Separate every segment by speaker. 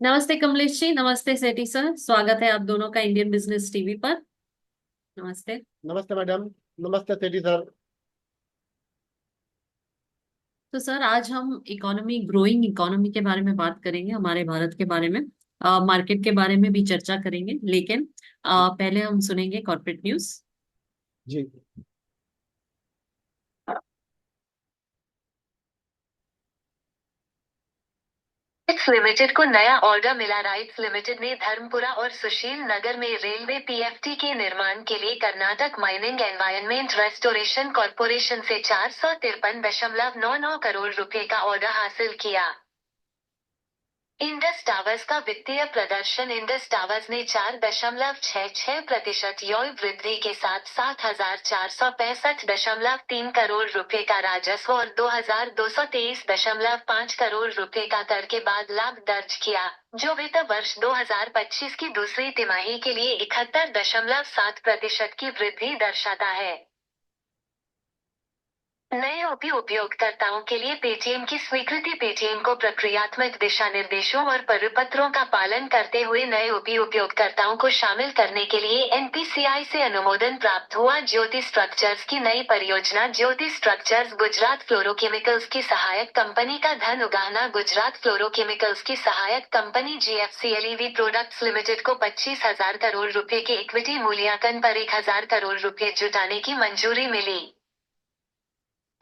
Speaker 1: नमस्ते कमलेश जी। नमस्ते सेठी सर। स्वागत है आप दोनों का इंडियन बिजनेस टीवी पर। नमस्ते।
Speaker 2: नमस्ते मैडम। नमस्ते सेठी सर।
Speaker 1: तो सर आज हम इकोनॉमी, ग्रोइंग इकोनॉमी के बारे में बात करेंगे, हमारे भारत के बारे में। मार्केट के बारे में भी चर्चा करेंगे, लेकिन पहले हम सुनेंगे कॉर्पोरेट न्यूज।
Speaker 2: जी।
Speaker 3: राइट्स लिमिटेड को नया ऑर्डर मिला। राइट्स लिमिटेड ने धर्मपुरा और सुशील नगर में रेलवे पीएफटी के निर्माण के लिए Karnataka mining environment restoration corporation से 453.99 करोड़ रुपए का ऑर्डर हासिल किया। इंडस टावर्स का वित्तीय प्रदर्शन। इंडस टावर्स ने 4.66% योय वृद्धि के साथ 7,465.3 करोड़ रुपए का राजस्व और 2,223.5 करोड़ रुपए का कर के बाद लाभ दर्ज किया, जो वित्त वर्ष 2025 की दूसरी तिमाही के लिए 71.7% की वृद्धि दर्शाता है। नए उपयोगकर्ताओं के लिए पेटीएम की स्वीकृति। पेटीएम को प्रक्रियात्मक दिशा निर्देशों और परिपत्रों का पालन करते हुए नए उपयोगकर्ताओं को शामिल करने के लिए एनपीसीआई से अनुमोदन प्राप्त हुआ। ज्योति स्ट्रक्चर्स की नई परियोजना। ज्योति स्ट्रक्चर्स गुजरात फ्लोरोकेमिकल्स की सहायक कंपनी का धन उगाहना। गुजरात फ्लोरोकेमिकल्स की सहायक कंपनी जीएफसीएलईवी प्रोडक्ट्स लिमिटेड को 25,000 करोड़ रुपए के इक्विटी मूल्यांकन पर 1,000 करोड़ रुपए जुटाने की मंजूरी मिली।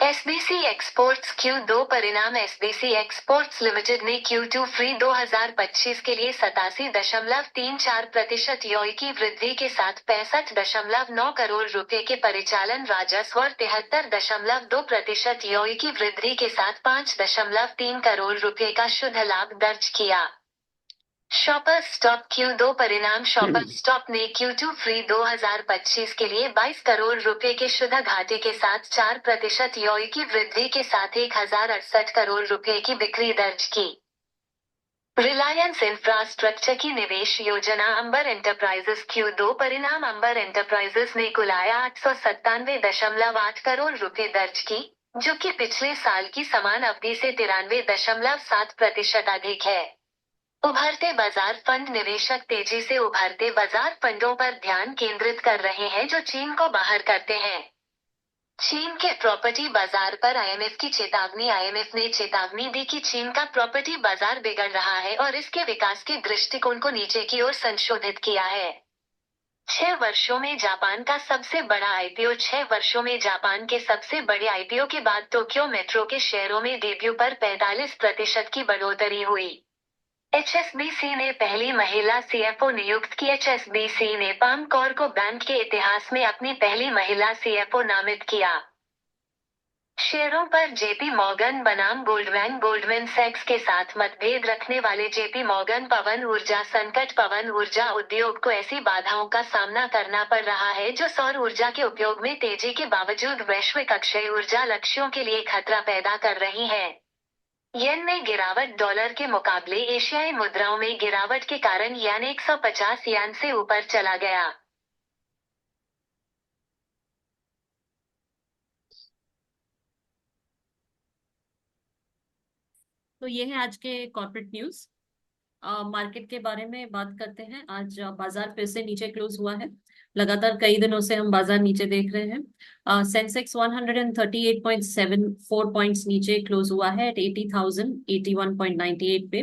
Speaker 3: एसबीसी एक्सपोर्ट्स Q2 परिणाम। एसबीसी एक्सपोर्ट्स लिमिटेड ने Q2 फ्री 2025 के लिए 87.34% योई की वृद्धि के साथ 65.9 करोड़ रुपए के परिचालन राजस्व और 73.2% योई की वृद्धि के साथ 5.3 करोड़ रुपए का शुद्ध लाभ दर्ज किया। शॉपर स्टॉप Q2 परिणाम। शॉपर स्टॉप ने Q2 फ्री 2025 के लिए 22 करोड़ रुपए के शुद्ध घाटे के साथ 4% योई की वृद्धि के साथ 1,068 करोड़ रुपए की बिक्री दर्ज की। रिलायंस इंफ्रास्ट्रक्चर की निवेश योजना। अंबर एंटरप्राइजेस Q2 परिणाम। अंबर एंटरप्राइजेस ने कुल आय 897.8 करोड़ रुपए दर्ज की, जो कि पिछले साल की समान अवधि से 93.7% अधिक है। उभरते बाजार फंड। निवेशक तेजी से उभरते बाजार फंडों पर ध्यान केंद्रित कर रहे हैं जो चीन को बाहर करते हैं। चीन के प्रॉपर्टी बाजार पर आईएमएफ की चेतावनी। आईएमएफ ने चेतावनी दी कि चीन का प्रॉपर्टी बाजार बिगड़ रहा है और इसके विकास के दृष्टिकोण को नीचे की ओर संशोधित किया है। 6 वर्षों में जापान का सबसे बड़ा आईपीओ। 6 वर्षों में जापान के सबसे बड़े आईपीओ के बाद टोक्यो मेट्रो के शेयरों में डेब्यू पर 45% की बढ़ोतरी हुई। एचएसबीसी ने पहली महिला सीएफओ नियुक्त की। एचएसबीसी ने पाम कौर को बैंक के इतिहास में अपनी पहली महिला सीएफओ नामित किया। शेयरों पर जेपी मॉर्गन बनाम गोल्डमैन सैक्स के साथ मतभेद रखने वाले जेपी मॉर्गन। पवन ऊर्जा संकट। पवन ऊर्जा उद्योग को ऐसी बाधाओं का सामना करना पड़ रहा है जो सौर ऊर्जा के उपयोग में तेजी के बावजूद वैश्विक अक्षय ऊर्जा लक्ष्यों के लिए खतरा पैदा कर रही है। येन में गिरावट। डॉलर के मुकाबले एशियाई मुद्राओं में गिरावट के कारण येन 150 येन से ऊपर चला गया।
Speaker 1: तो ये है आज के कॉर्पोरेट न्यूज। मार्केट के बारे में बात करते हैं। आज बाजार फिर से नीचे क्लोज हुआ है। लगातार कई दिनों से हम बाजार नीचे देख रहे हैं। सेंसेक्स 138.74 पॉइंट्स नीचे क्लोज हुआ है एट 80,081.98 पे।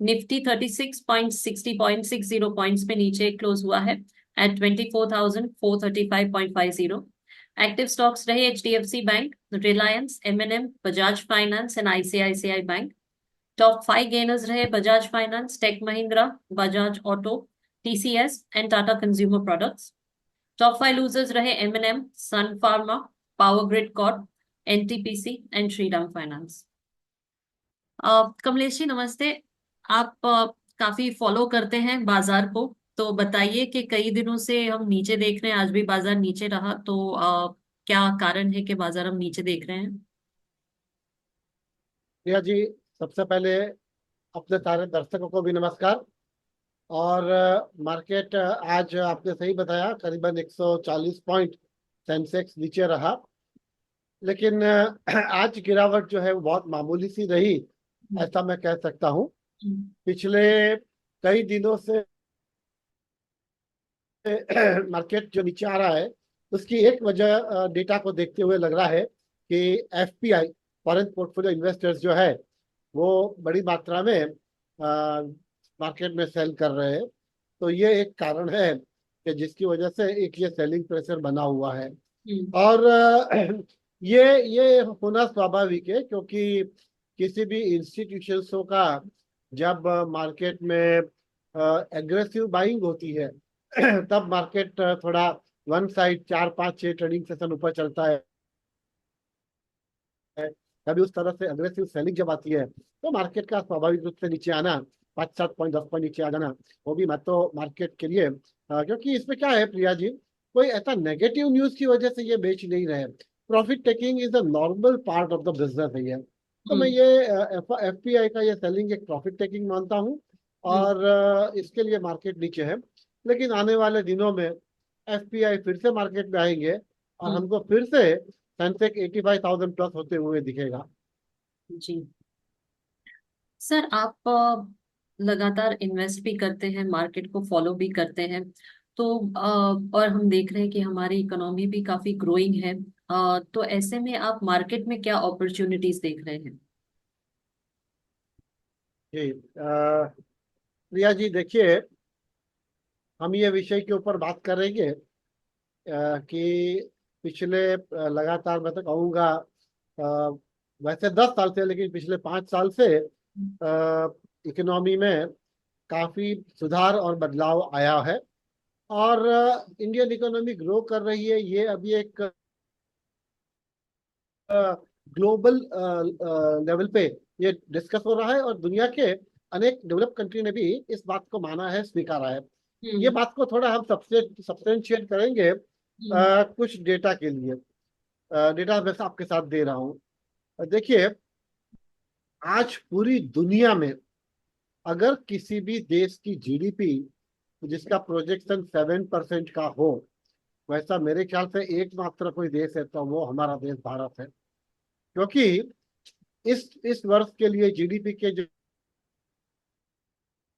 Speaker 1: निफ्टी 36.60 पॉइंट्स पे नीचे क्लोज हुआ है एट 24,435.50। एक्टिव स्टॉक्स रहे HDFC bank, Reliance, M&M, Bajaj finance and ICICI bank. Top 5 gainers रहे Bajaj finance, Tech Mahindra, Bajaj auto, TCS and Tata consumer products. Top 5 losers रहे M&M, Sun Pharma, Power Grid Corp, NTPC and Shriram finance. Kamlesh ji नमस्ते। आप काफी follow करते हैं बाजार को, तो बताइए कि कई दिनों से हम नीचे देख रहे हैं, आज भी बाजार नीचे रहा, तो क्या कारण है कि बाजार हम नीचे देख रहे हैं?
Speaker 2: प्रिया जी, सबसे पहले अपने सारे दर्शकों को भी नमस्कार। और मार्केट आज आपने सही बताया, करीबन 140 पॉइंट सेंसेक्स नीचे रहा। लेकिन आज गिरावट जो है वो बहुत मामूली सी रही, ऐसा मैं कह सकता हूँ। पिछले कई दिनों से मार्केट जो नीचे आ रहा है, उसकी एक वजह डेटा को देखते हुए लग रहा है कि एफपीआई, फॉरेन पोर्टफोलियो इन्वेस्टर्स जो है वो बड़ी मात्रा में मार्केट में सेल कर रहे हैं। तो ये एक कारण है कि जिसकी वजह से एक ये सेलिंग प्रेशर बना हुआ है। और ये होना स्वाभाविक है, क्योंकि किसी भी इंस्टीट्यूशंसों का जब मार्केट में एग्रेसिव बाइंग होती है तब मार्केट थोड़ा वन साइड 4 5 6 ट्रेडिंग सेशन ऊपर चलता है। कभी उस तरह से अग्रेसिव सेलिंग जब आती है तो मार्केट का स्वाभाविक रूप से नीचे आना, 5 7 पॉइंट 10 पॉइंट नीचे आ जाना, वो भी मैं तो मार्केट के लिए क्योंकि इसमें क्या है प्रिया जी, कोई ऐसा नेगेटिव न्यूज की वजह से ये बेच नहीं रहे। Profit taking is the normal part of the business है ये। तो मैं ये एफपीआई का ये सेलिंग एक प्रॉफिट टेकिंग मानता हूँ, और इसके लिए मार्केट नीचे है। लेकिन आने वाले दिनों में एफपीआई फिर से मार्केट में आएंगे और हमको फिर से सेंसेक्स 85,000 प्लस होते हुए दिखेगा।
Speaker 1: जी सर, आप लगातार इन्वेस्ट भी करते हैं, मार्केट को फॉलो भी करते हैं, तो और हम देख रहे हैं कि हमारी इकोनॉमी भी काफी ग्रोइंग है। तो ऐसे में आप मार्केट में क्या अपॉर्चुनिटीज देख रहे हैं?
Speaker 2: जी प्रिया जी, देखिए, हम ये विषय के ऊपर बात करेंगे कि पिछले लगातार मैं तो कहूँगा वैसे 10 साल से, लेकिन पिछले 5 साल से इकोनॉमी में काफी सुधार और बदलाव आया है। और इंडियन इकोनॉमी ग्रो कर रही है, ये अभी एक ग्लोबल लेवल पे ये डिस्कस हो रहा है, और दुनिया के अनेक डेवलप कंट्री ने भी इस बात को माना है, स्वीकारा है। ये बात को थोड़ा हम सब्सटेंशिएट करेंगे कुछ डेटा के लिए। डेटा मैं आपके साथ दे रहा हूँ। देखिए, आज पूरी दुनिया में अगर किसी भी देश की जीडीपी जिसका प्रोजेक्शन 7% का हो, वैसा मेरे ख्याल से एकमात्र कोई देश है तो वो हमारा देश भारत है। क्योंकि इस वर्ष के लिए जीडीपी के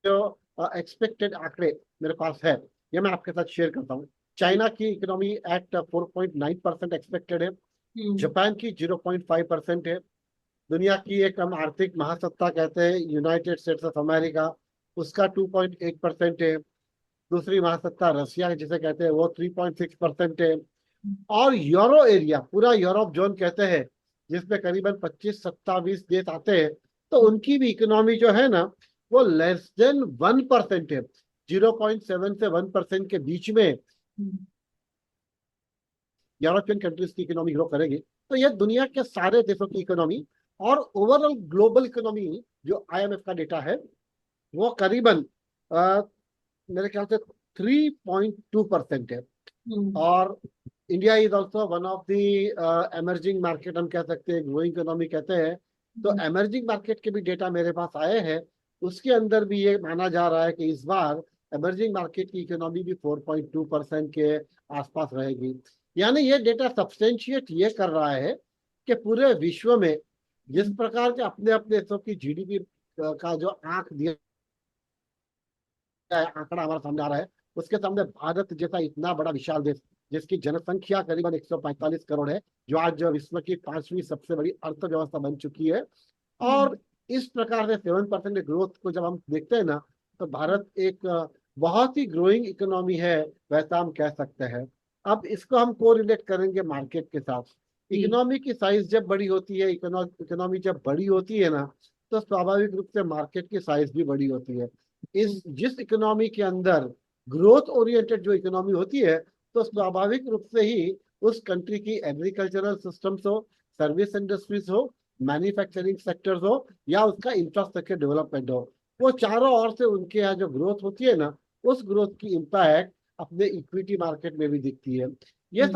Speaker 2: जो एक्सपेक्टेड आंकड़े मेरे पास है, ये मैं आपके साथ शेयर करता हूँ। चाइना की इकोनॉमी एट 4.9% एक्सपेक्टेड है। जापान की 0.5% है। दुनिया की एक हम आर्थिक महासत्ता कहते हैं यूनाइटेड स्टेट्स ऑफ अमेरिका, उसका 2.8% है। दूसरी महासत्ता रशिया है जिसे कहते हैं, वो 3.6% है। और यूरो एरिया, पूरा यूरोप जोन कहते हैं, जिसमें करीबन 25 27 देश आते हैं, तो उनकी भी इकोनॉमी जो है ना वो लेस देन 1% है। 0.7 से 1% के बीच में यूरोपियन कंट्रीज की इकोनॉमी ग्रो करेगी। तो यह दुनिया के सारे देशों की इकोनॉमी और ओवरऑल ग्लोबल इकोनॉमी जो आईएमएफ का डेटा है, वो करीबन मेरे ख्याल से 3.2% है। और India is also one of the emerging market, हम कह सकते हैं, ग्रोइंग इकोनॉमी कहते हैं। तो एमर्जिंग मार्केट के भी डेटा मेरे पास आए हैं, उसके अंदर भी ये माना जा रहा है कि इस बार एमर्जिंग मार्केट की इकोनॉमी भी 4.2% के आसपास रहेगी। यानी ये डेटा सब्सटेंशिएट ये कर रहा है कि पूरे विश्व में जिस प्रकार के अपने अपने देशों की जीडीपी का जो आंक दिया आंकड़ा हमारे सामने आ रहा है, उसके सामने भारत जैसा इतना बड़ा विशाल देश, जिसकी जनसंख्या करीबन 145 करोड़ है, जो आज विश्व की 5वीं सबसे बड़ी अर्थव्यवस्था बन चुकी है। और इस प्रकार से 7% ग्रोथ को जब हम देखते हैं ना, तो भारत एक बहुत ही ग्रोइंग इकोनॉमी है, वैसा हम कह सकते हैं। अब इसको हम कोरिलेट करेंगे मार्केट के साथ। इकोनॉमी की साइज जब बड़ी होती है, इकोनॉमी जब बड़ी होती है ना, तो स्वाभाविक रूप से मार्केट की साइज भी बड़ी होती है। जिस इकोनॉमी के अंदर ग्रोथ ओरिएंटेड जो इकोनॉमी होती है, तो स्वाभाविक रूप से ही उस कंट्री की एग्रीकल्चरल सिस्टम्स हो, सर्विस इंडस्ट्रीज हो, मैन्युफैक्चरिंग सेक्टर्स हो, या उसका इंफ्रास्ट्रक्चर डेवलपमेंट हो, वो चारों ओर से उनके यहाँ जो ग्रोथ होती है ना, उस ग्रोथ की इम्पैक्ट अपने इक्विटी मार्केट में भी दिखती है। ये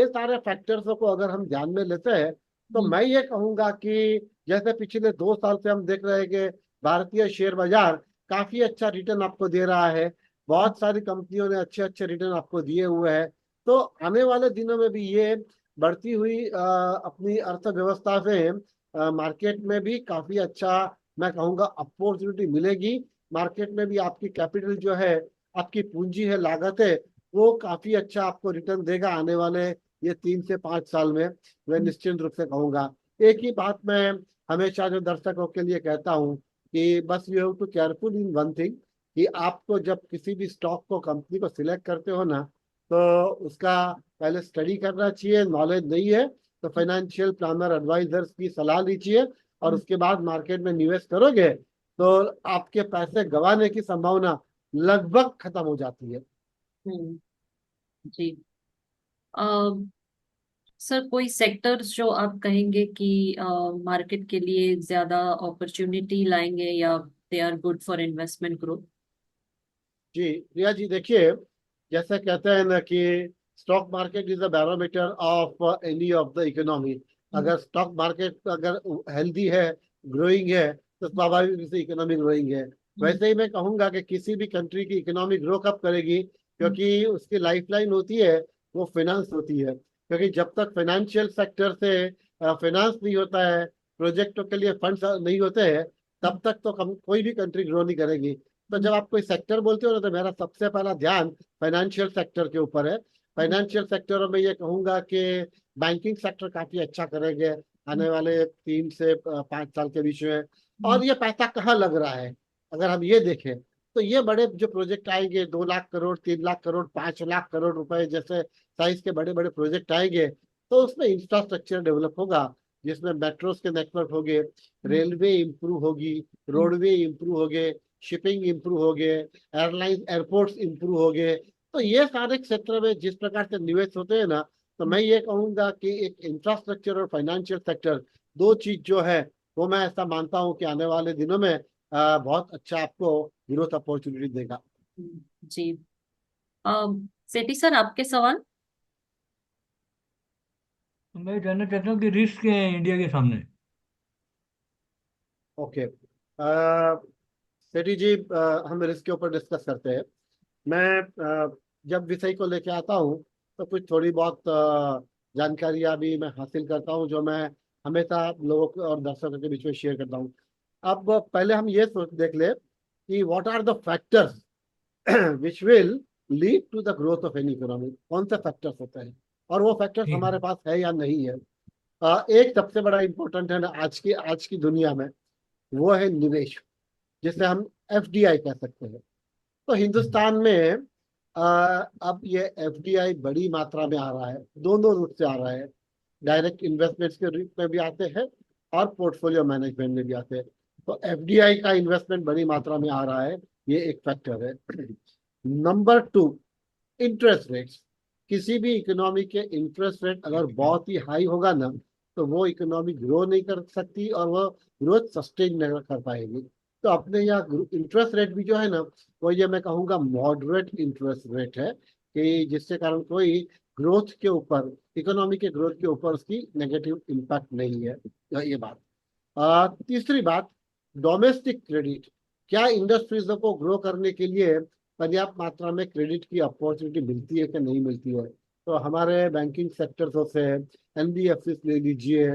Speaker 2: सारे फैक्टर्स को अगर हम ध्यान में लेते हैं, तो मैं ये कहूंगा कि जैसे पिछले 2 साल से हम देख रहे हैं कि भारतीय शेयर बाजार काफी अच्छा रिटर्न आपको दे रहा है, बहुत सारी कंपनियों ने अच्छे अच्छे रिटर्न आपको दिए हुए हैं। तो आने वाले दिनों में भी ये बढ़ती हुई अपनी अर्थव्यवस्था से मार्केट में भी काफी अच्छा, मैं कहूँगा, अपॉर्चुनिटी मिलेगी। मार्केट में भी आपकी कैपिटल जो है, आपकी पूंजी है, लागत है, वो काफी अच्छा आपको रिटर्न देगा आने वाले ये 3 से 5 साल में, मैं निश्चिंत रूप से कहूंगा। एक ही बात मैं हमेशा जो दर्शकों के लिए कहता हूँ कि बस you have to careful in one thing, कि आपको जब किसी भी स्टॉक को, कंपनी को सिलेक्ट करते हो ना, तो उसका पहले स्टडी करना चाहिए। नॉलेज नहीं है तो फाइनेंशियल प्लानर, एडवाइजर्स की सलाह लीजिए, और उसके बाद मार्केट में निवेश करोगे तो आपके पैसे गंवाने की संभावना लगभग खत्म हो जाती है।
Speaker 1: हम्म, जी। सर, कोई सेक्टर्स जो आप कहेंगे कि मार्केट के लिए ज्यादा अपॉर्चुनिटी लाएंगे या they are good for investment growth?
Speaker 2: जी प्रिया जी, देखिए, जैसे कहते हैं ना कि stock market is the barometer of any of the economy. अगर स्टॉक मार्केट अगर हेल्दी है, ग्रोइंग है, तो स्वाभाविक रूप से इकोनॉमी ग्रोइंग है। वैसे ही मैं कहूंगा कि किसी भी कंट्री की इकोनॉमी ग्रो कब करेगी, क्योंकि उसकी लाइफलाइन होती है, वो फाइनेंस होती है। क्योंकि जब तक फाइनेंशियल सेक्टर से फाइनेंस नहीं होता है, प्रोजेक्टों के लिए फंड्स नहीं होते हैं, तब तक तो कोई भी कंट्री ग्रो नहीं करेगी। तो जब आप कोई सेक्टर बोलते हो ना, तो मेरा सबसे पहला ध्यान फाइनेंशियल सेक्टर के ऊपर है। फाइनेंशियल सेक्टर में ये कहूंगा कि बैंकिंग सेक्टर काफी अच्छा करेंगे आने वाले 3 से 5 साल के बीच में। और ये पैसा कहाँ लग रहा है, अगर हम ये देखें, तो ये बड़े जो प्रोजेक्ट आएंगे, 2 लाख करोड़, 3 लाख करोड़, 5 लाख करोड़ रुपए जैसे साइज के बड़े बड़े प्रोजेक्ट आएंगे, तो उसमें इंफ्रास्ट्रक्चर डेवलप होगा, जिसमें मेट्रोस के नेटवर्क होंगे, रेलवे इंप्रूव होगी, रोडवे इंप्रूव होगे, शिपिंग इंप्रूव हो गए, एयरलाइन एयरपोर्ट्स इंप्रूव हो गए। तो ये सारे क्षेत्र में जिस प्रकार से निवेश होते हैं ना, तो मैं ये कहूंगा कि एक इंफ्रास्ट्रक्चर और फाइनेंशियल सेक्टर, दो चीज जो है, वो मैं ऐसा मानता हूँ कि आने वाले दिनों में बहुत अच्छा आपको ग्रोथ अपॉर्चुनिटी देगा।
Speaker 1: जी। सेठी सर, आपके सवाल?
Speaker 4: तो मैं जानना चाहता हूँ कि रिस्क है इंडिया के सामने।
Speaker 2: ओके, सेठी जी, हम रिस्क के ऊपर डिस्कस करते हैं। मैं जब विषय को लेके आता हूँ, तो कुछ थोड़ी बहुत जानकारियां भी मैं हासिल करता हूँ, जो मैं हमेशा लोगों को और दर्शकों के बीच में शेयर करता हूँ। अब पहले हम ये सोच देख ले कि what are the factors which will lead to the growth of any economy. कौन से फैक्टर्स होते हैं, और वो फैक्टर्स
Speaker 4: ठीक है।
Speaker 2: हमारे पास है या नहीं है। एक सबसे बड़ा इंपॉर्टेंट है ना आज की दुनिया में, वो है निवेश, जिसे हम एफडीआई कह सकते हैं। तो हिंदुस्तान में अब ये एफडीआई बड़ी मात्रा में आ रहा है, दोनों रूप से आ रहा है। डायरेक्ट इन्वेस्टमेंट्स के रूप में भी आते हैं और पोर्टफोलियो मैनेजमेंट में भी आते हैं। तो एफडीआई का इन्वेस्टमेंट बड़ी मात्रा में आ रहा है, ये एक फैक्टर है। Number 2, interest rates. किसी भी इकोनॉमी के इंटरेस्ट रेट अगर बहुत ही हाई होगा ना, तो वो इकोनॉमी ग्रो नहीं कर सकती और वो ग्रोथ सस्टेन नहीं कर पाएगी। तो अपने यहाँ इंटरेस्ट रेट भी जो है ना, वो ये मैं कहूँगा मॉडरेट इंटरेस्ट रेट है, कि जिसके कारण कोई ग्रोथ के ऊपर, इकोनॉमी के ग्रोथ के ऊपर उसकी नेगेटिव इम्पैक्ट नहीं है। ये बात। तीसरी बात, डोमेस्टिक क्रेडिट। क्या इंडस्ट्रीज को ग्रो करने के लिए पर्याप्त मात्रा में क्रेडिट की अपॉर्चुनिटी मिलती है कि नहीं मिलती है। तो हमारे बैंकिंग सेक्टर से एनबीएफसी ले लीजिए,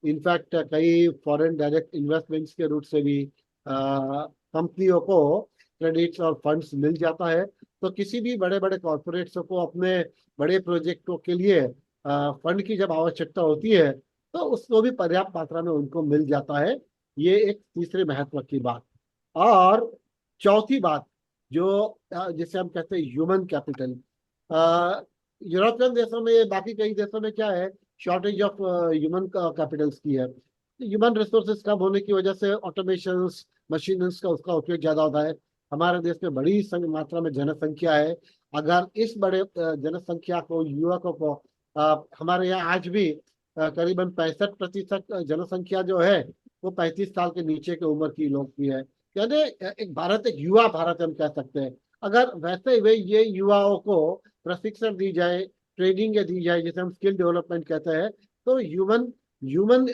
Speaker 2: इनफैक्ट कई फॉरेन डायरेक्ट इन्वेस्टमेंट्स के रूट से भी कंपनियों को क्रेडिट्स और फंड्स मिल जाता है। तो किसी भी बड़े बड़े कॉरपोरेट्स को अपने बड़े प्रोजेक्टों के लिए फंड की जब आवश्यकता होती है, तो उसको भी पर्याप्त मात्रा में उनको मिल जाता है। ये एक तीसरे महत्व की बात। और चौथी बात, जो जिसे हम कहते हैं ह्यूमन कैपिटल। यूरोपियन देशों में, बाकी कई देशों में क्या है, शॉर्टेज ऑफ ह्यूमन कैपिटल्स की है। ह्यूमन रिसोर्सेज कम होने की वजह से ऑटोमेशन, मशीन्स का उसका उपयोग ज्यादा होता है। हमारे देश में बड़ी मात्रा में जनसंख्या है। अगर इस बड़े जनसंख्या को, युवकों को, हमारे यहाँ आज भी करीबन 65% जनसंख्या जो है, वो 35 साल के नीचे की उम्र की लोग की है। यानी एक भारत, एक युवा भारत हम कह सकते हैं। अगर वैसे वे ये युवाओं को प्रशिक्षण दी जाए, ट्रेनिंग दी जाए, जिसे हम स्किल डेवलपमेंट कहते हैं, तो ह्यूमन ह्यूमन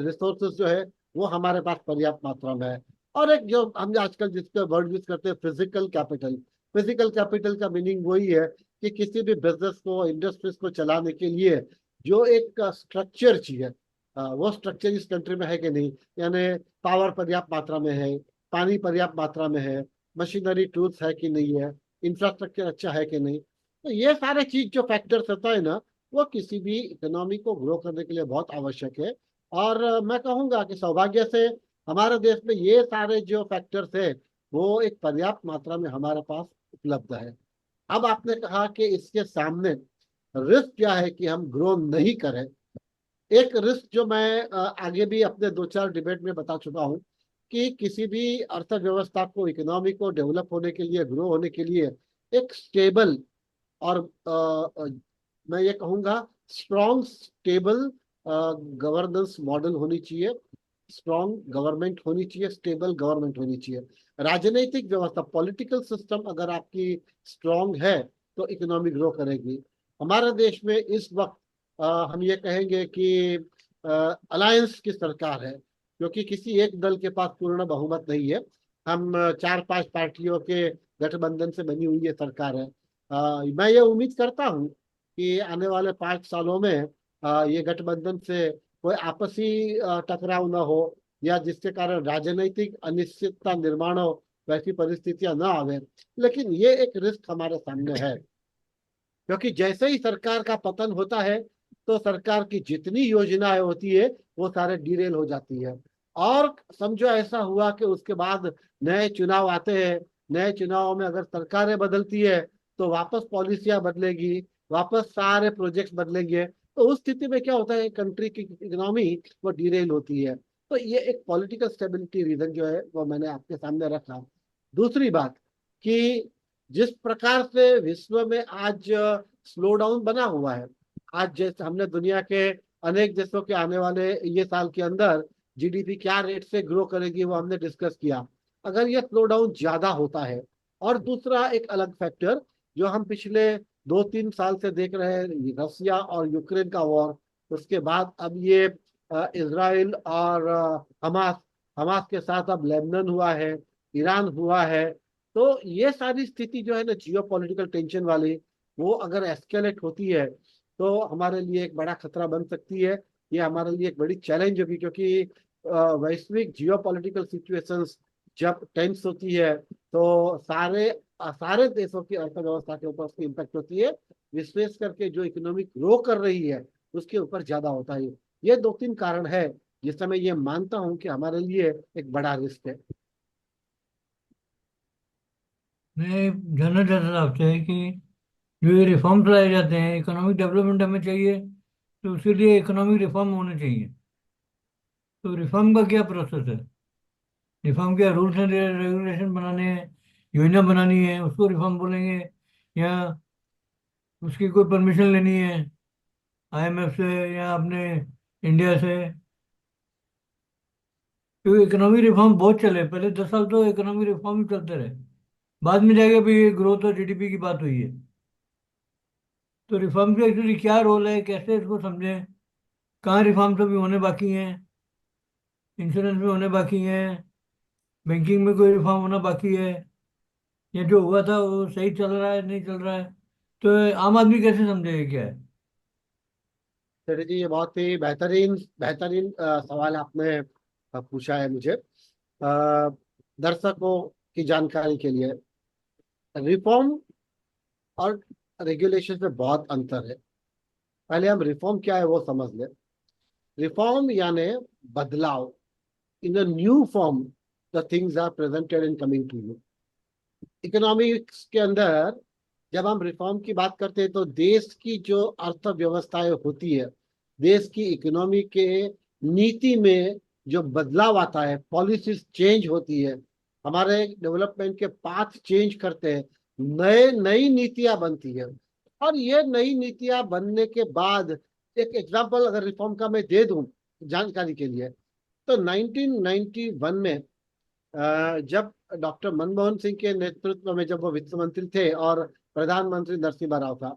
Speaker 2: रिसोर्सेज जो है, वो हमारे पास पर्याप्त मात्रा में है। और एक जो हम आजकल जिसका वर्ड यूज करते हैं, फिजिकल कैपिटल। फिजिकल कैपिटल का मीनिंग वही है कि किसी भी बिजनेस को, इंडस्ट्रीज को चलाने के लिए जो एक स्ट्रक्चर चाहिए, वो स्ट्रक्चर इस कंट्री में है कि नहीं। यानी पावर पर्याप्त मात्रा में है, पानी पर्याप्त मात्रा में है, मशीनरी टूल्स है कि नहीं है, इंफ्रास्ट्रक्चर अच्छा है कि नहीं। तो ये सारे चीज जो फैक्टर्स होता है ना, वो किसी भी इकोनॉमी को ग्रो करने के लिए बहुत आवश्यक है। और मैं कहूंगा कि सौभाग्य से हमारे देश में ये सारे जो फैक्टर्स है वो एक पर्याप्त मात्रा में हमारे पास उपलब्ध है। अब आपने कहा कि इसके सामने रिस्क क्या है कि हम ग्रो नहीं करें। एक रिस्क जो मैं आगे भी अपने दो चार डिबेट में बता चुका हूं कि किसी भी अर्थव्यवस्था को, इकोनॉमी को डेवलप होने के लिए, ग्रो होने के लिए एक स्टेबल और मैं ये कहूंगा स्ट्रॉन्ग स्टेबल गवर्नेंस मॉडल होनी चाहिए, स्ट्रॉन्ग गवर्नमेंट होनी चाहिए, स्टेबल गवर्नमेंट होनी चाहिए। राजनीतिक व्यवस्था, पॉलिटिकल सिस्टम अगर आपकी स्ट्रॉन्ग है तो इकोनॉमी ग्रो करेगी। हमारे देश में इस वक्त हम ये कहेंगे कि अलायंस की सरकार है, क्योंकि किसी एक दल के पास पूर्ण बहुमत नहीं है। हम चार पांच पार्टियों के गठबंधन से बनी हुई ये सरकार है। मैं ये उम्मीद करता हूँ कि आने वाले 5 सालों में ये गठबंधन से कोई आपसी टकराव न हो, या जिसके कारण राजनीतिक अनिश्चितता निर्माण हो, वैसी परिस्थितियां न आवे। लेकिन ये एक रिस्क हमारे सामने है, क्योंकि जैसे ही सरकार का पतन होता है तो सरकार की जितनी योजनाएं होती है वो सारे डिरेल हो जाती है। और समझो ऐसा हुआ कि उसके बाद नए चुनाव आते हैं, नए चुनावों में अगर सरकारें बदलती है तो वापस पॉलिसियां बदलेगी, वापस सारे प्रोजेक्ट्स बदलेंगे। तो उस स्थिति में क्या होता है, कंट्री की इकोनॉमी वो डिरेल होती है। तो ये एक पॉलिटिकल स्टेबिलिटी रीजन जो है वो मैंने आपके सामने रखा। दूसरी बात कि जिस प्रकार से विश्व में आज स्लो डाउन बना हुआ है, आज जैसे हमने दुनिया के अनेक देशों के आने वाले ये साल के अंदर जीडीपी क्या रेट से ग्रो करेगी वो हमने डिस्कस किया। अगर ये स्लो डाउन ज्यादा होता है, और दूसरा एक अलग फैक्टर जो हम पिछले 2-3 साल से देख रहे हैं, रसिया और यूक्रेन का वॉर, उसके बाद अब ये इजराइल और हमास, हमास के साथ अब लेबनान हुआ है, ईरान हुआ है। तो ये सारी स्थिति जो है ना, जियो पॉलिटिकल टेंशन वाली, वो अगर एस्केलेट होती है तो हमारे लिए एक बड़ा खतरा बन सकती है। ये हमारे लिए एक बड़ी चैलेंज होगी, क्योंकि वैश्विक जियो पॉलिटिकल सिचुएशंस जब टेंस होती है तो सारे सारे देशों की अर्थव्यवस्था के ऊपर उसकी इम्पैक्ट होती है। विशेष करके जो इकोनॉमिक ग्रो कर रही है उसके ऊपर ज्यादा होता है। ये 2-3 कारण है जिससे मैं ये मानता हूं कि हमारे लिए एक बड़ा रिस्क है।
Speaker 4: मैं जानना चाहता था आपसे कि जो ये रिफॉर्म लाए जाते हैं, इकोनॉमिक डेवलपमेंट हमें चाहिए, तो उसके लिए इकोनॉमिक रिफॉर्म होने चाहिए। तो रिफॉर्म का क्या प्रोसेस है? रिफॉर्म क्या रूल्स एंड रेगुलेशन बनाने हैं, योजना बनानी है, उसको रिफॉर्म बोलेंगे, या उसकी कोई परमिशन लेनी है आईएमएफ से या अपने इंडिया से? क्योंकि इकोनॉमिक रिफॉर्म बहुत चले, पहले 10 साल तो इकोनॉमिक रिफॉर्म ही चलते रहे, बाद में जाके भी ग्रोथ और जीडीपी की बात हुई है। तो रिफॉर्म का एक्चुअली क्या रोल है, कैसे इसको समझें? कहाँ रिफॉर्म्स अभी होने बाकी हैं? इंश्योरेंस में होने बाकी हैं, बैंकिंग में कोई रिफॉर्म होना बाकी है, या जो हुआ था वो सही चल रहा है नहीं चल रहा है? तो आम आदमी कैसे समझेगा क्या है?
Speaker 2: चलिए जी, ये बहुत ही बेहतरीन बेहतरीन सवाल आपने पूछा है मुझे। दर्शकों की जानकारी के लिए, रिफॉर्म और रेगुलेशन में बहुत अंतर है। पहले हम रिफॉर्म क्या है वो समझ लें। रिफॉर्म यानी बदलाव, in a new form the things are presented in coming to you. Economics के अंदर जब हम रिफॉर्म की बात करते हैं तो देश की जो अर्थव्यवस्थाएं होती है, देश की इकोनॉमी के नीति में जो बदलाव आता है, पॉलिसीज चेंज होती है, हमारे डेवलपमेंट के पाथ चेंज करते हैं, नए नई नीतियां बनती है। और ये नई नीतियां बनने के बाद, एक एग्जांपल अगर रिफॉर्म का मैं दे दूं जानकारी के लिए, तो 1991 में जब डॉक्टर मनमोहन सिंह के नेतृत्व में जब वो वित्त मंत्री थे और प्रधानमंत्री नरसिम्हा राव था,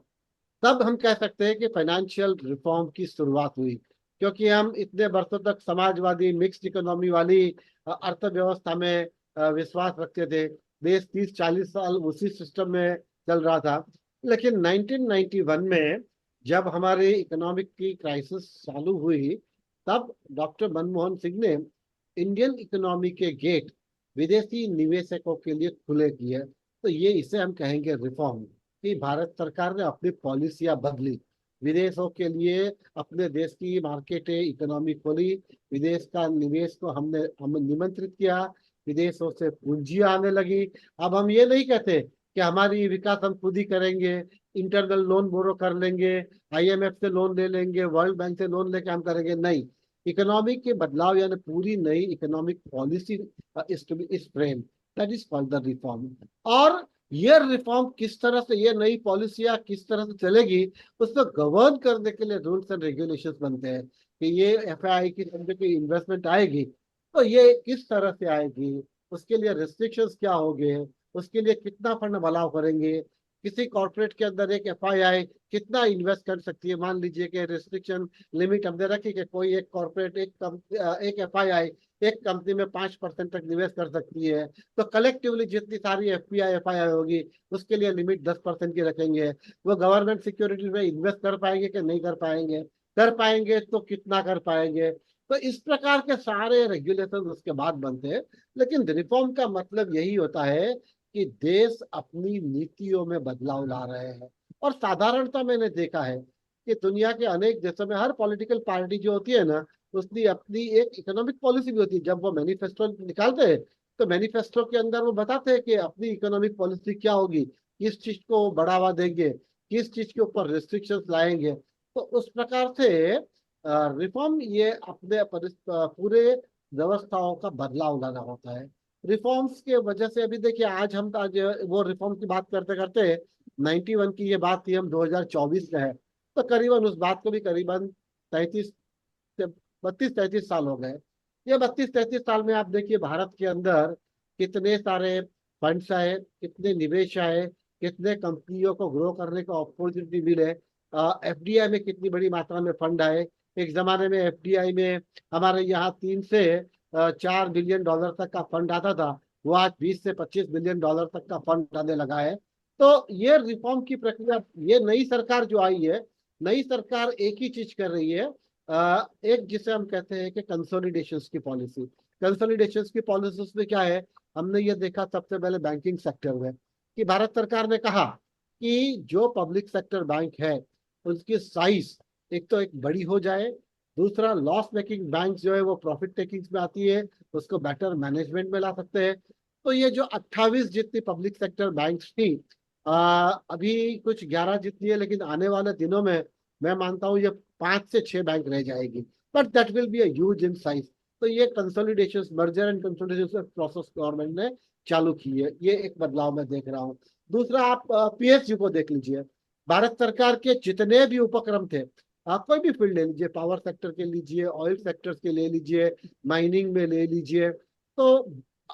Speaker 2: तब हम कह सकते हैं कि फाइनेंशियल रिफॉर्म की शुरुआत हुई। क्योंकि हम इतने वर्षों तक समाजवादी मिक्स्ड इकोनॉमी वाली अर्थव्यवस्था में विश्वास रखते थे, देश 30-40 साल उसी सिस्टम में चल रहा था। लेकिन 1991 में जब हमारे इकोनॉमिक की क्राइसिस चालू हुई, तब डॉक्टर मनमोहन सिंह ने इंडियन इकोनॉमी के गेट विदेशी निवेशकों के लिए खुले किए। तो ये इसे हम कहेंगे रिफॉर्म, कि भारत सरकार ने अपनी पॉलिसियां बदली, विदेशों के लिए अपने देश की मार्केटें इकोनॉमी खोली, विदेश का निवेश को हम निमंत्रित किया, विदेशों से पूंजी आने लगी। अब हम ये नहीं कहते कि हमारी विकास हम खुद ही करेंगे, इंटरनल लोन बोरो कर लेंगे, आईएमएफ से लोन ले लेंगे, वर्ल्ड बैंक से लोन लेके हम करेंगे, नहीं। इकोनॉमिक के बदलाव यानी पूरी नई इकोनॉमिक पॉलिसी इस frame, that is called the reform. और ये रिफॉर्म किस तरह से, ये नई पॉलिसियां किस तरह से चलेगी, उसको गवर्न करने के लिए रूल्स एंड रेगुलेशंस बनते हैं कि ये एफआईआई की समझो कि इन्वेस्टमेंट आएगी तो ये किस तरह से आएगी, उसके लिए रिस्ट्रिक्शंस क्या होंगे, उसके लिए कितना फंड अलाउ करेंगे, किसी कॉर्पोरेट के अंदर एक एफआईआई कितना इन्वेस्ट कर सकती है। मान लीजिए कि रिस्ट्रिक्शन लिमिट हमने रखी कि कोई एक कॉर्पोरेट एक एफआईआई एक कंपनी में 5% तक निवेश कर सकती है, तो कलेक्टिवली जितनी सारी एफपीआई एफआईआई होगी उसके लिए लिमिट 10% की रखेंगे। वो गवर्नमेंट सिक्योरिटी में इन्वेस्ट कर पाएंगे कि नहीं कर पाएंगे, कर पाएंगे तो कितना कर पाएंगे। तो इस प्रकार के सारे रेगुलेशन उसके बाद बनते हैं। लेकिन रिफॉर्म का मतलब यही होता है कि देश अपनी नीतियों में बदलाव ला रहे हैं। और साधारणतः मैंने देखा है कि दुनिया के अनेक देशों में हर पॉलिटिकल पार्टी जो होती है ना, उसकी अपनी एक इकोनॉमिक पॉलिसी भी होती है। जब वो मैनिफेस्टो निकालते हैं तो मैनिफेस्टो के अंदर वो बताते हैं कि अपनी इकोनॉमिक पॉलिसी क्या होगी, किस चीज को बढ़ावा देंगे, किस चीज के ऊपर रिस्ट्रिक्शंस लाएंगे। तो उस प्रकार से रिफॉर्म ये अपने पूरे व्यवस्थाओं का बदलाव लाना होता है। रिफॉर्म्स के वजह से अभी देखिए आज वो रिफॉर्म की बात करते करते 91 की ये बात थी, हम 2024 में है, तो करीबन उस बात को भी करीबन 33 से 32-33 साल हो गए। ये 32-33 साल में आप देखिए भारत के अंदर कितने सारे फंड्स आए, कितने निवेश आए, कितने कंपनियों को ग्रो करने का अपॉर्चुनिटी मिले, एफडीआई में कितनी बड़ी मात्रा में फंड आए। एक जमाने में एफडीआई में हमारे यहाँ 3 से 4 बिलियन डॉलर तक का फंड आता था, वो आज 20 से 25 बिलियन डॉलर तक का फंड आने लगा है। तो ये रिफॉर्म की प्रक्रिया, ये नई सरकार जो आई है, नई सरकार एक ही चीज कर रही है, एक जिसे हम कहते हैं कि कंसोलिडेशन की पॉलिसी। कंसोलिडेशन की पॉलिसी में क्या है, हमने ये देखा सबसे पहले बैंकिंग सेक्टर में कि भारत सरकार ने कहा कि जो पब्लिक सेक्टर बैंक है उसकी साइज एक तो एक बड़ी हो जाए, दूसरा लॉस मेकिंग बैंक जो है वो प्रॉफिट टेकिंग में आती है, उसको बेटर मैनेजमेंट में ला सकते हैं। तो ये जो 28 जितनी पब्लिक सेक्टर बैंक थी, अभी कुछ 11 जितनी है, लेकिन आने वाले दिनों में मैं मानता हूँ ये 5 से 6 बैंक रह जाएगी, but that will be huge in size. तो ये consolidation, merger and consolidation process government ने चालू की है, ये एक बदलाव मैं देख रहा हूँ। दूसरा आप पीएसयू को देख लीजिए, भारत सरकार के जितने भी उपक्रम थे, आप कोई भी फील्ड ले लीजिए, पावर सेक्टर के लीजिए, ऑयल सेक्टर के ले लीजिए, माइनिंग में ले लीजिए, तो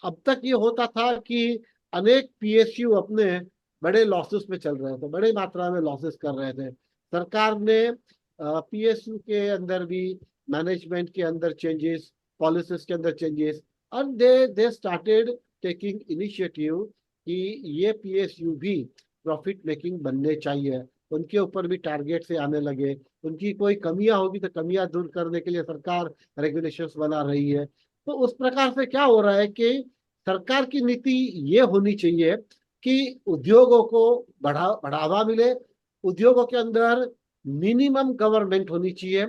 Speaker 2: अब तक ये होता था कि अनेक पीएसयू अपने बड़े लॉसेस में चल रहे थे, बड़े मात्रा में लॉसेस कर रहे थे। सरकार ने पीएसयू के अंदर भी मैनेजमेंट के अंदर चेंजेस, पॉलिसीज के अंदर चेंजेस, और दे स्टार्टेड टेकिंग इनिशिएटिव कि ये पीएसयू भी प्रॉफिट मेकिंग बनने चाहिए, उनके ऊपर भी टारगेट से आने लगे। उनकी कोई कमियां होगी तो कमियां दूर करने के लिए सरकार रेगुलेशंस बना रही है। तो उस प्रकार से क्या हो रहा है कि सरकार की नीति ये होनी चाहिए कि उद्योगों को बढ़ावा मिले, उद्योगों के अंदर मिनिमम गवर्नमेंट होनी चाहिए,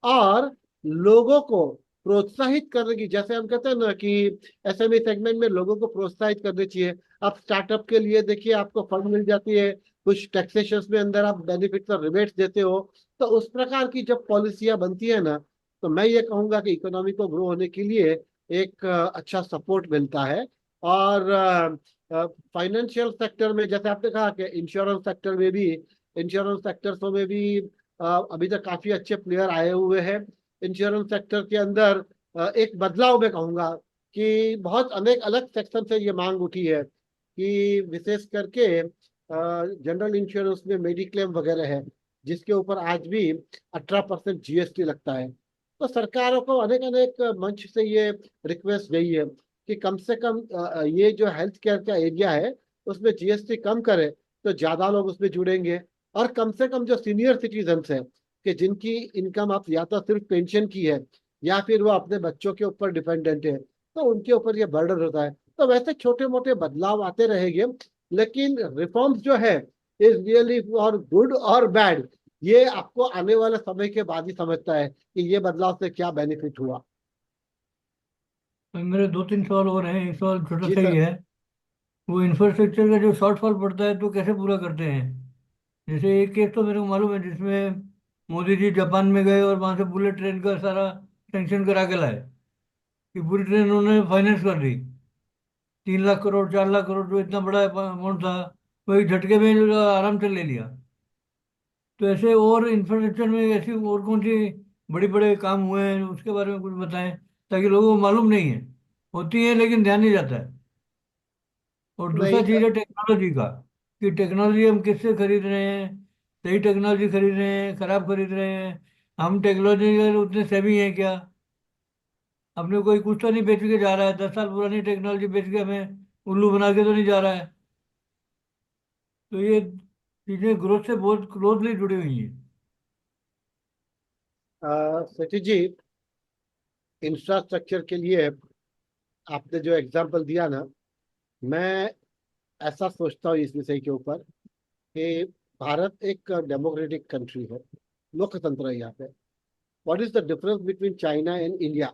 Speaker 2: और लोगों को प्रोत्साहित करने की, जैसे हम कहते हैं ना कि एसएमई सेगमेंट में लोगों को प्रोत्साहित करनी चाहिए। आप स्टार्टअप के लिए देखिए आपको फंड मिल जाती है, कुछ टैक्सेशन में अंदर आप बेनिफिट और रिबेट्स देते हो। तो उस प्रकार की जब पॉलिसियां बनती है ना, तो मैं ये कहूंगा कि इकोनॉमी को ग्रो होने के लिए एक अच्छा सपोर्ट मिलता है। और फाइनेंशियल सेक्टर में जैसे आपने कहा कि इंश्योरेंस सेक्टर में भी, इंश्योरेंस सेक्टर्स में भी अभी तक काफी अच्छे प्लेयर आए हुए हैं। इंश्योरेंस सेक्टर के अंदर एक बदलाव मैं कहूंगा कि बहुत अनेक अलग सेक्शन से ये मांग उठी है कि विशेष करके जनरल इंश्योरेंस में मेडिक्लेम वगैरह है, जिसके ऊपर आज भी 18% जीएसटी लगता है। तो सरकारों को अनेक अनेक मंच से ये रिक्वेस्ट गई है कि कम से कम ये जो हेल्थ केयर का एरिया है उसमें जीएसटी कम करे, तो ज्यादा लोग उसमें जुड़ेंगे। और कम से कम जो सीनियर सिटीजन्स है कि जिनकी इनकम आप या तो सिर्फ पेंशन की है या फिर वो अपने बच्चों के ऊपर डिपेंडेंट है, तो उनके ऊपर ये बर्डन होता है। तो वैसे छोटे मोटे बदलाव आते रहेंगे, लेकिन रिफॉर्म्स जो है इज रियली फॉर गुड और बैड, ये आपको आने वाले समय के बाद ही समझता है कि ये बदलाव से क्या बेनिफिट हुआ।
Speaker 4: तो मेरे 2-3 सवाल और हैं। एक सवाल छोटा
Speaker 2: जी
Speaker 4: सा ही
Speaker 2: सर।
Speaker 4: है, वो इंफ्रास्ट्रक्चर का जो शॉर्टफॉल पड़ता है तो कैसे पूरा करते हैं? जैसे एक केस तो मेरे को मालूम है जिसमें मोदी जी जापान में गए और वहां से बुलेट ट्रेन का सारा सेंक्शन करा के लाए, कि पूरी ट्रेन उन्होंने फाइनेंस कर दी। 3 लाख करोड़, 4 लाख करोड़, जो इतना बड़ा अमाउंट था, वो एक झटके में जो आराम से ले लिया। तो ऐसे और इंफ्रास्ट्रक्चर में ऐसी और कौन सी बड़े बड़े काम हुए हैं उसके बारे में कुछ बताएं, ताकि लोगों को मालूम नहीं है, होती है लेकिन ध्यान नहीं जाता है। और दूसरा
Speaker 2: नहीं
Speaker 4: चीज़ है टेक्नोलॉजी का, कि टेक्नोलॉजी हम किससे खरीद रहे हैं, सही टेक्नोलॉजी खरीद रहे हैं, खराब खरीद रहे हैं, हम टेक्नोलॉजी के उतने सेवी हैं क्या? अपने कोई कुछ तो नहीं बेच के जा रहा है, 10 साल पुरानी टेक्नोलॉजी बेच के हमें उल्लू बना के तो नहीं जा रहा है। तो ये चीज़ें ग्रोथ से बहुत क्लोजली जुड़ी हुई हैं।
Speaker 2: सतीश जी, इंफ्रास्ट्रक्चर के लिए आपने जो एग्जांपल दिया ना, मैं ऐसा सोचता हूँ इस विषय के ऊपर कि भारत एक डेमोक्रेटिक कंट्री है, लोकतंत्र है यहाँ पे। What is the difference between China and India?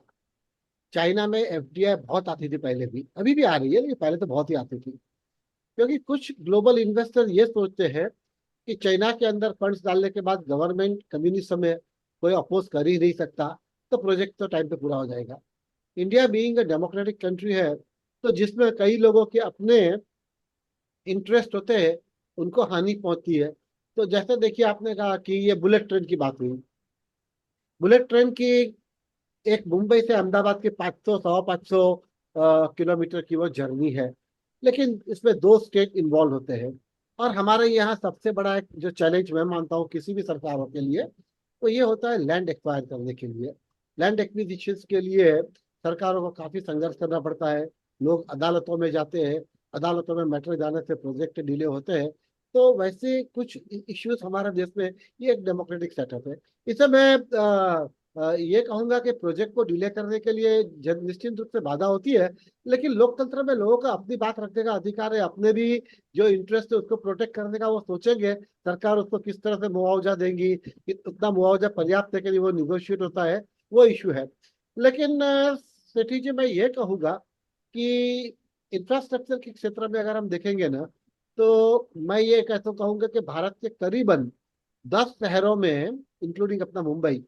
Speaker 2: China में एफडीआई बहुत आती थी पहले भी, अभी भी आ रही है, लेकिन पहले तो बहुत ही आती थी। क्योंकि कुछ ग्लोबल इन्वेस्टर ये सोचते हैं कि चाइना के अंदर फंड्स डालने के बाद गवर्नमेंट कम्युनिज्म में कोई अपोज कर ही नहीं सकता, तो प्रोजेक्ट तो टाइम पे पूरा हो जाएगा। India being a democratic country है, तो जिसमें कई लोगों के अपने इंटरेस्ट होते हैं, उनको हानि पहुंचती है। तो जैसे देखिए, आपने कहा कि ये बुलेट ट्रेन की बात हुई। बुलेट ट्रेन की एक मुंबई से अहमदाबाद के 500 550 किलोमीटर की वो जर्नी है, लेकिन इसमें 2 स्टेट इन्वॉल्व होते हैं। और हमारे यहाँ सबसे बड़ा एक जो चैलेंज मैं मानता हूँ किसी भी सरकारों के लिए, तो ये होता है लैंड एक्वायर करने के लिए। लैंड एक्विजिशन के लिए सरकारों को काफी संघर्ष करना पड़ता है। लोग अदालतों में जाते हैं, अदालतों में मैटर जाने से प्रोजेक्ट डिले होते हैं। तो वैसे कुछ इश्यूज हमारे देश में, ये एक डेमोक्रेटिक सेटअप है। इसे मैं ये कहूंगा कि प्रोजेक्ट को डिले करने के लिए निश्चित रूप से बाधा होती है, लेकिन लोकतंत्र में लोगों का अपनी बात रखने का अधिकार है। अपने भी जो इंटरेस्ट है उसको प्रोटेक्ट करने का वो सोचेंगे, सरकार उसको किस तरह से मुआवजा देंगी, उतना मुआवजा पर्याप्त है कि नहीं, वो निगोशिएट होता है, वो इशू है। लेकिन सेठी जी, मैं ये कहूंगा कि इंफ्रास्ट्रक्चर के क्षेत्र में अगर हम देखेंगे ना, तो मैं ये कहता कहूंगा कि भारत के करीबन 10 शहरों में, इंक्लूडिंग अपना मुंबई,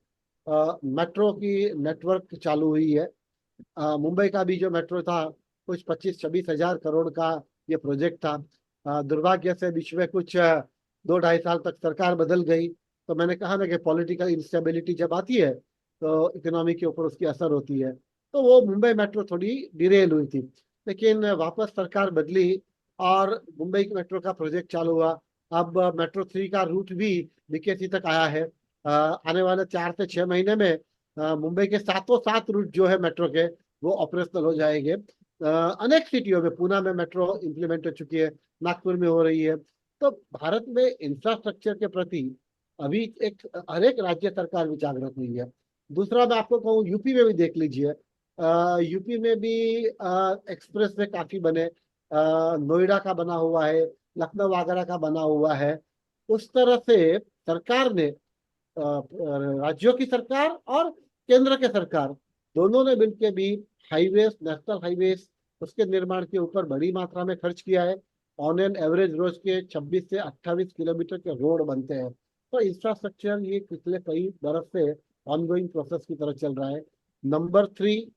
Speaker 2: मेट्रो की नेटवर्क चालू हुई है। मुंबई का भी जो मेट्रो था, कुछ 25-26 हजार करोड़ का ये प्रोजेक्ट था। दुर्भाग्य से बीच में कुछ 2-2.5 साल तक सरकार बदल गई। तो मैंने कहा ना कि पॉलिटिकल इंस्टेबिलिटी जब आती है तो इकोनॉमी के ऊपर उसकी असर होती है। तो वो मुंबई मेट्रो थोड़ी डिरेल हुई थी, लेकिन वापस सरकार बदली और मुंबई मेट्रो का प्रोजेक्ट चालू हुआ। अब मेट्रो 3 का रूट भी बीकेसी तक आया है। आने वाले 4 से 6 महीने में मुंबई के 7 रूट जो है मेट्रो के, वो ऑपरेशनल हो जाएंगे। अनेक सिटियों में, पूना में मेट्रो इंप्लीमेंट हो चुकी है, नागपुर में हो रही है। तो भारत में इंफ्रास्ट्रक्चर के प्रति अभी एक हर एक राज्य सरकार भी जागृत हुई है। दूसरा, मैं आपको कहूँ, यूपी में भी देख लीजिए। यूपी में भी एक्सप्रेस वे काफी बने। नोएडा का बना हुआ है, लखनऊ आगरा का बना हुआ है। उस तरह से सरकार ने, राज्यों की सरकार और केंद्र के सरकार, दोनों ने मिलकर भी हाईवेज, नेशनल हाईवेज, उसके निर्माण के ऊपर बड़ी मात्रा में खर्च किया है। ऑन एन एवरेज रोज के 26 से 28 किलोमीटर के रोड बनते हैं। तो इंफ्रास्ट्रक्चर ये पिछले कई बरस से ऑनगोइंग प्रोसेस की तरह चल रहा है। नंबर 3,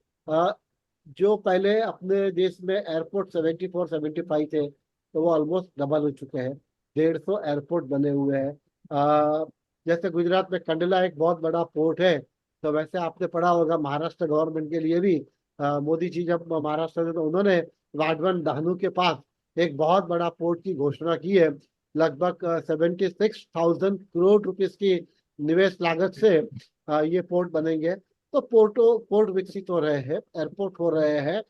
Speaker 2: जो पहले अपने देश में एयरपोर्ट 74-75 थे, तो वो ऑलमोस्ट डबल हो चुके हैं। 150 एयरपोर्ट बने हुए हैं। जैसे गुजरात में कंडला एक बहुत बड़ा पोर्ट है, तो वैसे आपने पढ़ा होगा महाराष्ट्र गवर्नमेंट के लिए भी, मोदी जी जब महाराष्ट्र में, तो उन्होंने वाडवन डहाणू के पास एक बहुत बड़ा पोर्ट की घोषणा की है। लगभग 76,000 करोड़ रुपीस की निवेश लागत से ये पोर्ट बनेंगे। तो पोर्ट विकसित हो रहे हैं, एयरपोर्ट हो रहे हैं,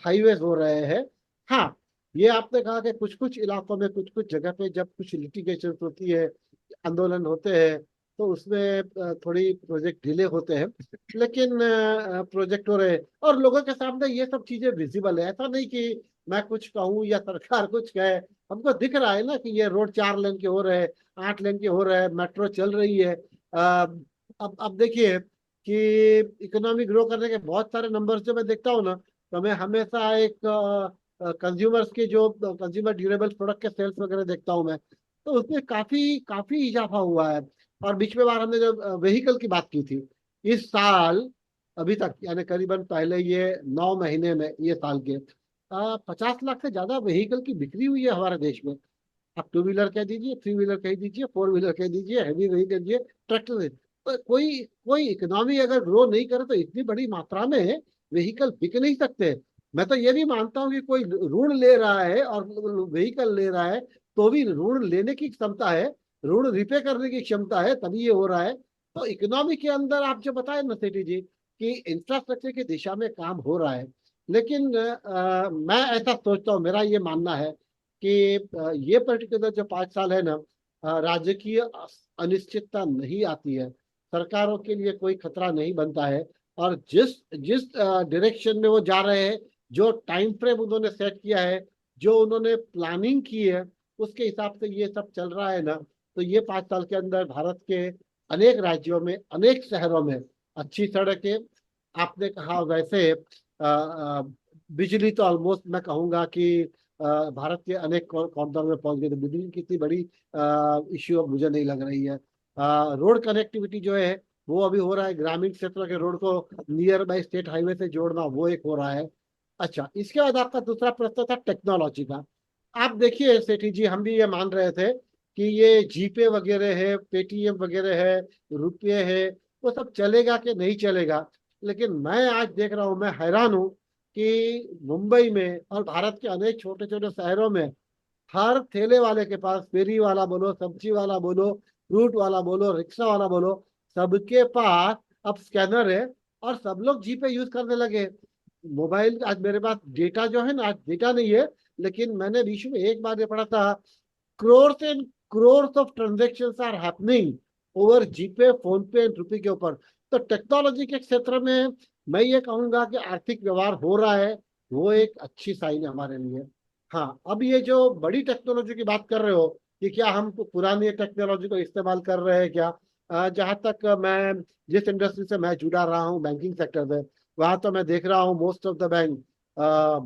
Speaker 2: हाईवेज हो रहे हैं। हाँ, ये आपने कहा कि कुछ कुछ इलाकों में कुछ कुछ जगह पे जब कुछ लिटिगेशन होती है, आंदोलन होते हैं, तो उसमें थोड़ी प्रोजेक्ट डिले होते हैं, लेकिन प्रोजेक्ट हो रहे हैं और लोगों के सामने ये सब चीजें विजिबल है। ऐसा नहीं कि मैं कुछ कहूँ या सरकार कुछ कहे, हमको दिख रहा है ना कि ये रोड 4 लेन के हो रहे हैं, 8 लेन के हो रहे हैं, मेट्रो चल रही है। अब देखिए कि इकोनॉमी ग्रो करने के बहुत सारे नंबर्स जो मैं देखता हूँ ना, तो मैं हमेशा एक कंज्यूमर्स के जो कंज्यूमर ड्यूरेबल प्रोडक्ट के सेल्स वगैरह देखता हूँ मैं, तो उसमें काफी काफी इजाफा हुआ है। और बीच में बार हमने जब व्हीकल की बात की थी, इस साल अभी तक यानी करीबन पहले ये 9 महीने में ये साल के 50 लाख से ज्यादा व्हीकल की बिक्री हुई है हमारे देश में। आप 2 व्हीलर कह दीजिए, 3 व्हीलर कह दीजिए, 4 व्हीलर कह दीजिए, हैवी व्हीकल कह दीजिए, ट्रैक्टर। तो कोई कोई इकोनॉमी अगर ग्रो नहीं करे तो इतनी बड़ी मात्रा में व्हीकल बिक नहीं सकते। मैं तो ये भी मानता हूँ कि कोई ऋण ले रहा है और व्हीकल ले रहा है, तो भी ऋण लेने की क्षमता है, ऋण रिपे करने की क्षमता है, तभी ये हो रहा है। तो इकोनॉमी के अंदर आप जो बताए ना सेठी जी कि इंफ्रास्ट्रक्चर की दिशा में काम हो रहा है, लेकिन मैं ऐसा सोचता हूँ, मेरा ये मानना है कि ये पर्टिकुलर जो 5 साल है ना, राजकीय अनिश्चितता नहीं आती है, सरकारों के लिए कोई खतरा नहीं बनता है। और जिस जिस डायरेक्शन में वो जा रहे हैं, जो टाइम फ्रेम उन्होंने सेट किया है, जो उन्होंने प्लानिंग की है, उसके हिसाब से ये सब चल रहा है ना, तो ये 5 साल के अंदर भारत के अनेक राज्यों में, अनेक शहरों में अच्छी सड़कें, आपने कहा वैसे बिजली तो ऑलमोस्ट मैं कहूंगा कि भारत के अनेक कॉर्नर में पहुंच गई, तो बिजली की इतनी बड़ी इश्यू अब मुझे नहीं लग रही है। रोड कनेक्टिविटी जो है वो अभी हो रहा है, ग्रामीण क्षेत्रों के रोड को नियर बाई स्टेट हाईवे से जोड़ना, वो एक हो रहा है। अच्छा, इसके बाद आपका दूसरा प्रश्न था टेक्नोलॉजी का। आप देखिए सेठी जी, हम भी ये मान रहे थे कि ये जीपे वगैरह है, पेटीएम वगैरह है, रुपये है, वो सब चलेगा कि नहीं चलेगा। लेकिन मैं आज देख रहा हूँ, मैं हैरान हूँ कि मुंबई में और भारत के अनेक छोटे छोटे शहरों में हर ठेले वाले के पास, फेरी वाला बोलो, सब्जी वाला बोलो, फ्रूट वाला बोलो, रिक्शा वाला बोलो, सबके पास अब स्कैनर है और सब लोग जीपे यूज करने लगे। मोबाइल, आज मेरे पास डेटा जो है ना, आज डेटा नहीं है, लेकिन मैंने बीच में एक बार ये पढ़ा था, crores and crores of transaction are happening over GPay, PhonePe and RuPay के ऊपर। तो टेक्नोलॉजी के क्षेत्र में मैं ये कहूंगा कि आर्थिक व्यवहार हो रहा है, वो एक अच्छी साइन है हमारे लिए। हाँ, अब ये जो बड़ी टेक्नोलॉजी की बात कर रहे हो कि क्या हम पुरानी टेक्नोलॉजी को इस्तेमाल कर रहे हैं क्या, जहां तक मैं जिस इंडस्ट्री से मैं जुड़ा रहा हूँ, बैंकिंग सेक्टर में, वहां तो मैं देख रहा हूँ most of the bank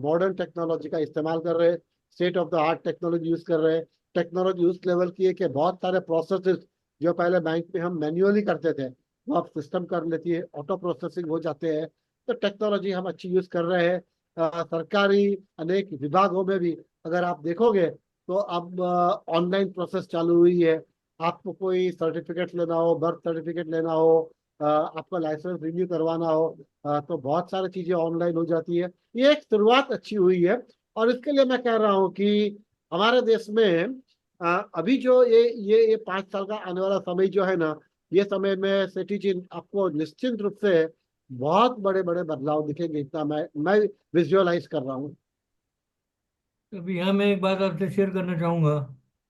Speaker 2: modern technology का इस्तेमाल कर रहे हैं, state of the art technology use कर रहे हैं। टेक्नोलॉजी उस लेवल की है कि बहुत सारे प्रोसेसेस जो पहले बैंक में हम मैन्युअली करते थे, वो अब सिस्टम कर लेती है, ऑटो प्रोसेसिंग हो जाते हैं। तो टेक्नोलॉजी हम अच्छी यूज कर रहे हैं। सरकारी अनेक विभागों में भी अगर आप देखोगे तो अब ऑनलाइन प्रोसेस चालू हुई है। आपको कोई सर्टिफिकेट लेना हो, बर्थ सर्टिफिकेट लेना हो, आपका लाइसेंस रिन्यू करवाना हो, तो बहुत सारी चीजें ऑनलाइन हो जाती है। ये एक शुरुआत अच्छी हुई है। और इसके लिए मैं कह रहा हूँ कि हमारे देश में अभी जो ये 5 साल का आने वाला समय जो है ना, ये समय में सेठी जी आपको निश्चित रूप से बहुत बड़े बड़े बदलाव दिखेंगे, इतना मैं विजुअलाइज कर रहा हूँ।
Speaker 4: अभी यहाँ मैं एक बात आपसे शेयर करना चाहूँगा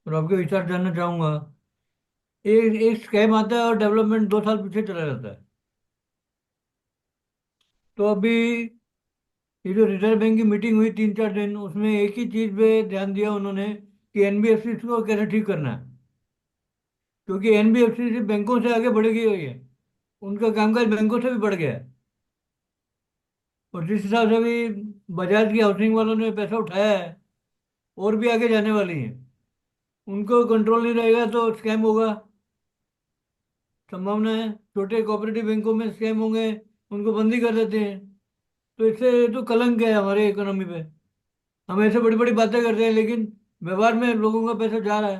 Speaker 4: और आपके विचार जानना चाहूँगा। एक स्कैम आता है और डेवलपमेंट 2 साल पीछे चला जाता है। तो अभी ये जो रिजर्व बैंक की मीटिंग हुई 3-4 दिन, उसमें एक ही चीज़ पे ध्यान दिया उन्होंने कि एनबीएफसी को कैसे ठीक करना है, क्योंकि एनबीएफसी से बैंकों से आगे बढ़ गई हुई है, उनका कामकाज बैंकों से भी बढ़ गया है। और जिस हिसाब से अभी बजाज की हाउसिंग वालों ने पैसा उठाया है, और भी आगे जाने वाली है, उनको कंट्रोल नहीं रहेगा तो स्कैम होगा, संभावना है। छोटे कोऑपरेटिव बैंकों में स्कैम होंगे, उनको बंदी कर देते हैं। तो इससे तो कलंक है हमारे इकोनॉमी पे। हम ऐसे बड़ी बड़ी बातें करते हैं, लेकिन व्यवहार में लोगों का पैसा जा रहा है।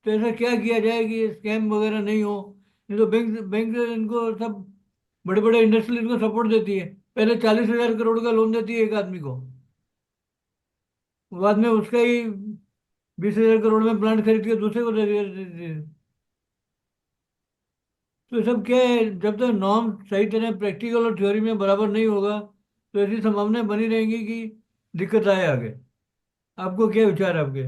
Speaker 4: तो ऐसा क्या किया जाए कि स्कैम वगैरह नहीं हो। नहीं तो बैंक बैंक इनको सब बड़े बड़े इंडस्ट्री इनको सपोर्ट देती है। पहले 40,000 करोड़ का लोन देती है एक आदमी को, बाद में उसका ही 20,000 करोड़ में प्लांट खरीद के दूसरे को दे देती है। तो ये सब क्या है, जब तक नॉर्म सही तरह प्रैक्टिकल और थ्योरी में बराबर नहीं होगा, तो ऐसी संभावनाएं बनी रहेंगी कि दिक्कत आए आगे। आपको क्या विचार है आपके?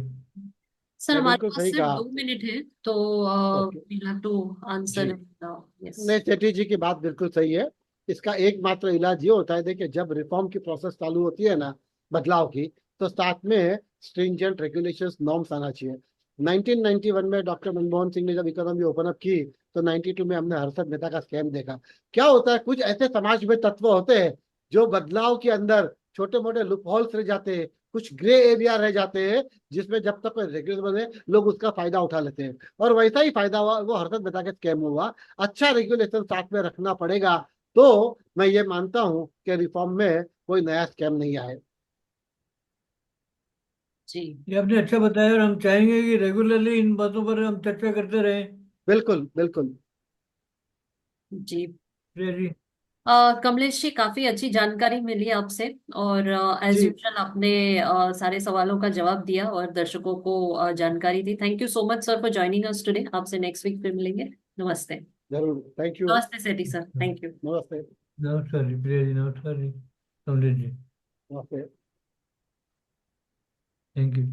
Speaker 1: सर
Speaker 2: नहीं,
Speaker 1: हमारे
Speaker 2: बिल्कुल
Speaker 1: पास
Speaker 2: सही
Speaker 1: सिर्फ
Speaker 2: कहा।
Speaker 1: 2 मिनट है, तो
Speaker 2: okay.
Speaker 1: we'll have to answer
Speaker 2: जी।
Speaker 1: it now. Yes.
Speaker 2: नहीं, सेठी जी की बात बिल्कुल सही है। इसका एकमात्र इलाज ये होता है, देखिए जब रिफॉर्म की प्रोसेस चालू होती है ना, बदलाव की, तो साथ में स्ट्रिंजेंट रेगुलेशंस नॉर्म्स आना चाहिए। 1991 में डॉक्टर मनमोहन सिंह ने जब इकोनॉमी ओपन अप की, तो 92 में हमने हर्षद मेहता का स्कैम देखा। क्या होता है, कुछ ऐसे समाज में तत्व होते हैं जो बदलाव के अंदर छोटे मोटे लूप होल्स रह जाते हैं, कुछ ग्रे एरिया रह जाते हैं, जिसमें जब तक रेगुलेशन बने लोग उसका फायदा उठा लेते हैं। और वैसा ही फायदा हुआ, वो हर्षद मेहता के स्कैम में हुआ। अच्छा रेगुलेशन साथ में रखना पड़ेगा, तो मैं ये मानता हूं कि रिफॉर्म में कोई नया स्कैम नहीं आए।
Speaker 1: जी।
Speaker 4: ये आपने अच्छा बताया, और हम चाहेंगे कि रेगुलरली इन बातों पर हम चर्चा करते रहें।
Speaker 2: बिल्कुल बिल्कुल।
Speaker 1: जी।
Speaker 4: प्रिया जी।
Speaker 1: कमलेश जी, काफी अच्छी जानकारी मिली आपसे, और एज
Speaker 2: जी,
Speaker 1: यूजुअल आपने सारे सवालों का जवाब दिया और दर्शकों को जानकारी दी। Thank you so much sir for joining us today. आपसे नेक्स्ट वीक फिर मिलेंगे। नमस्ते।
Speaker 2: जरूर, थैंक यू।
Speaker 1: नमस्ते सेठी सर, थैंक यू।
Speaker 2: नमस्ते।
Speaker 4: नमस्कार जी प्रिया जी, नमस्कार जी कमलेश जी।
Speaker 2: नमस्ते।
Speaker 4: Thank you.